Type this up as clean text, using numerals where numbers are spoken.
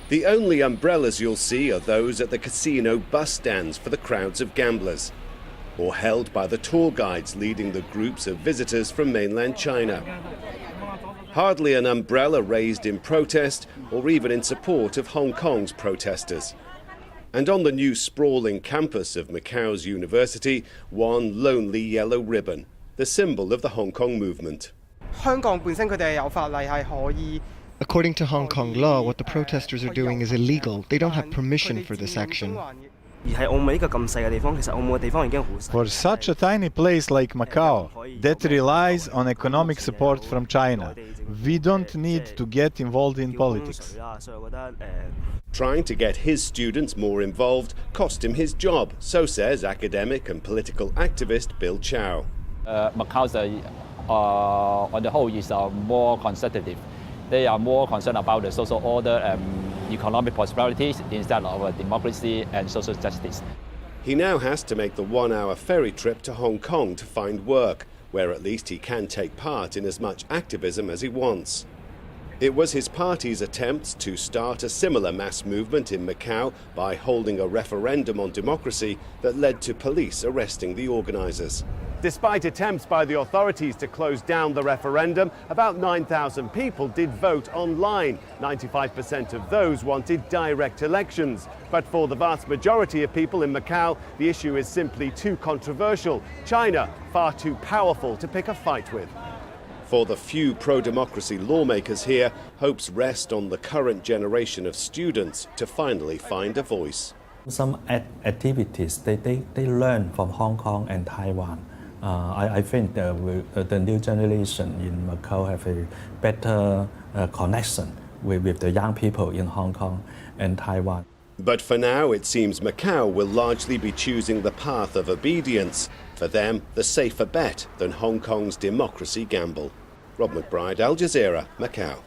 The only umbrellas you'll see are those at the casino bus stands for the crowds of gamblers, or held by the tour guides leading the groups of visitors from mainland China. Hardly an umbrella raised in protest or even in support of Hong Kong's protesters. And on the new sprawling campus of Macau's university, one lonely yellow ribbon, the symbol of the Hong Kong movement. According to Hong Kong law, what the protesters are doing is illegal. They don't have permission for this action. For such a tiny place like Macau, that relies on economic support from China, we don't need to get involved in politics. Trying to get his students more involved cost him his job, so says academic and political activist Bill Chow. Macau, on the whole, is more conservative. They are more concerned about the social order and economic prosperities instead of democracy and social justice. He now has to make the 1-hour ferry trip to Hong Kong to find work, where at least he can take part in as much activism as he wants. It was his party's attempts to start a similar mass movement in Macau by holding a referendum on democracy that led to police arresting the organisers. Despite attempts by the authorities to close down the referendum, about 9,000 people did vote online. 95% of those wanted direct elections. But for the vast majority of people in Macau, the issue is simply too controversial. China, far too powerful to pick a fight with. For the few pro-democracy lawmakers here, hopes rest on the current generation of students to finally find a voice. Some activities they learn from Hong Kong and Taiwan. I think the new generation in Macau have a better connection with the young people in Hong Kong and Taiwan. But for now, it seems Macau will largely be choosing the path of obedience. For them, the safer bet than Hong Kong's democracy gamble. Rob McBride, Al Jazeera, Macau.